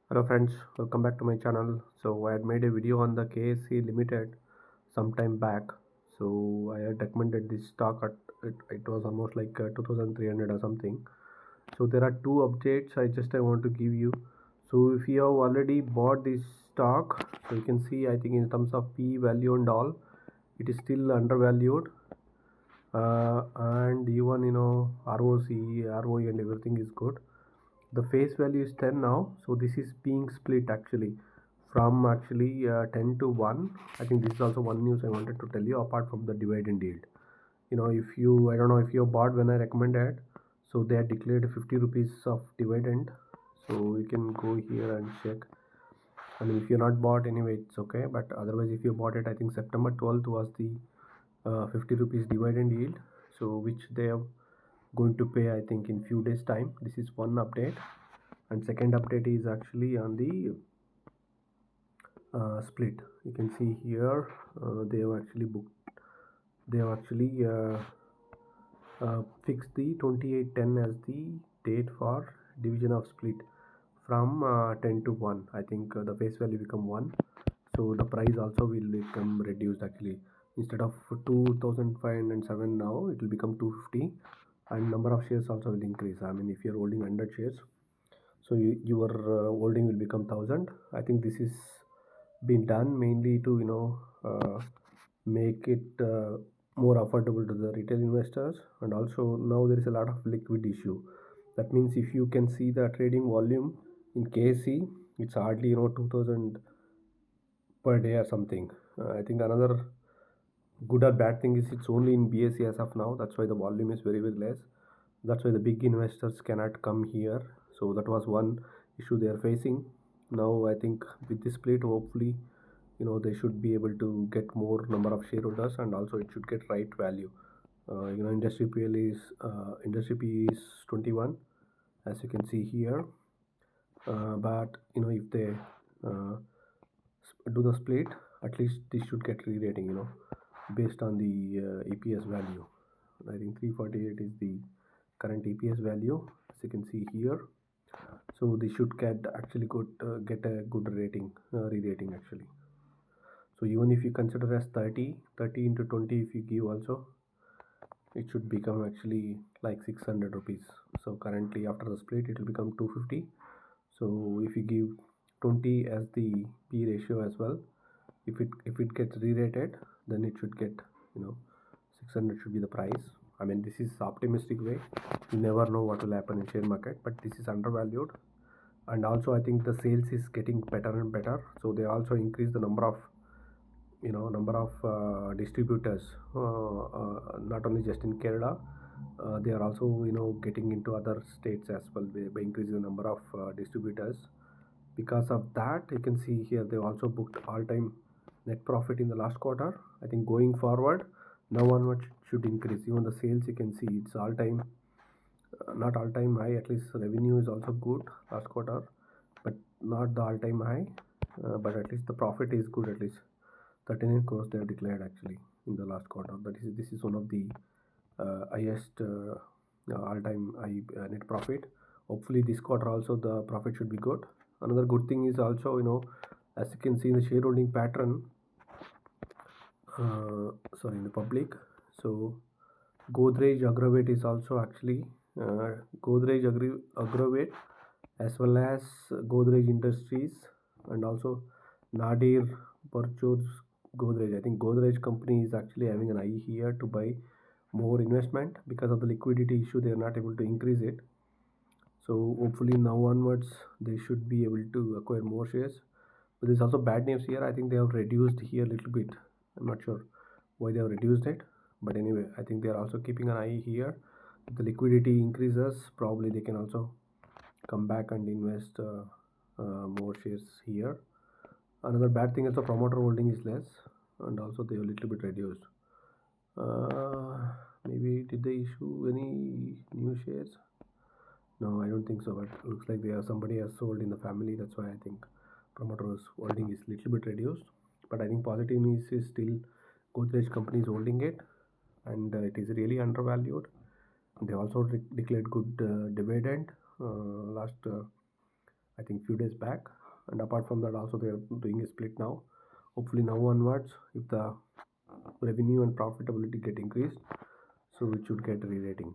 Hello friends, welcome back to my channel. So I had made a video on the KSE Limited some time back. So I had recommended this stock at it was almost like 2300 or something. So there are two updates I want to give you. So if you have already bought this stock, so you can see I think in terms of P value and all, it is still undervalued. And even ROC, ROE and everything is good. The face value is 10 now, so this is being split actually from 10 to 1. I think this is also one news I wanted to tell you apart from the dividend yield. If you, I don't know if you bought when I recommended, so they had declared 50 rupees of dividend. So you can go here and check. I mean, if you're not bought anyway, it's okay, but otherwise if you bought it, I think September 12th was the 50 rupees dividend yield, so which they are going to pay I think in few days time. This is one update. And second update is actually on the split. You can see here, they have actually fixed the 2810 as the date for division of split from 10 to 1. I think the face value become 1, so the price also will become reduced actually. Instead of 2507, now it will become 250, and number of shares also will increase. I mean, if you're holding 100 shares, so your holding will become 1000. I think this is been done mainly to make it more affordable to the retail investors. And also now there is a lot of liquid issue. That means if you can see the trading volume in KC, it's hardly 2000 per day or something. I think another good or bad thing is it's only in BSE as of now. That's why the volume is very less. That's why the big investors cannot come here. So that was one issue they are facing. Now I think with this split, hopefully they should be able to get more number of shareholders, and also it should get right value. Industry P is 21, as you can see here. But if they uh, do the split, at least this should get re-rating, based on the EPS value. I think 348 is the current EPS value, as you can see here. So this should get a good rating, re-rating actually. So even if you consider as 30 into 20, if you give also, it should become actually like 600 rupees. So currently after the split it will become 250. So if you give 20 as the P ratio as well, if it gets re-rated, then it should get 600 should be the price. I mean, this is optimistic way. You never know what will happen in share market, but this is undervalued. And also I think the sales is getting better and better, so they also increase the number of distributors, not only just in Kerala. They are also getting into other states as well by increasing the number of distributors. Because of that, you can see here they also booked all-time net profit in the last quarter. I think going forward, now onward should increase. Even the sales, you can see it's all-time, not all-time high. At least revenue is also good last quarter, but not the all-time high. But at least the profit is good. At least 39 crores they have declared actually in the last quarter. This is one of the highest all-time high net profit. Hopefully this quarter also the profit should be good. Another good thing is also, as you can see in the shareholding pattern, sorry, in the public. So Godrej Agrovet is also actually Agrovet, as well as Godrej Industries, and also Nadir Purchase Godrej. I think Godrej company is actually having an eye here to buy more investment. Because of the liquidity issue, they are not able to increase it. So hopefully now onwards they should be able to acquire more shares. But there's also bad news here. I think they have reduced here a little bit. I'm not sure why they have reduced it, but anyway, I think they are also keeping an eye here. If the liquidity increases, probably they can also come back and invest more shares here. Another bad thing is the promoter holding is less, and also they have a little bit reduced. Maybe did they issue any new shares? No, I don't think so, but looks like somebody has sold in the family. That's why I think promoters holding is little bit reduced. But I think positive news is still Godrej company is holding it, and it is really undervalued. They also declared good dividend last I think few days back. And apart from that, also they are doing a split now. Hopefully now onwards, if the revenue and profitability get increased, so it should get re-rating.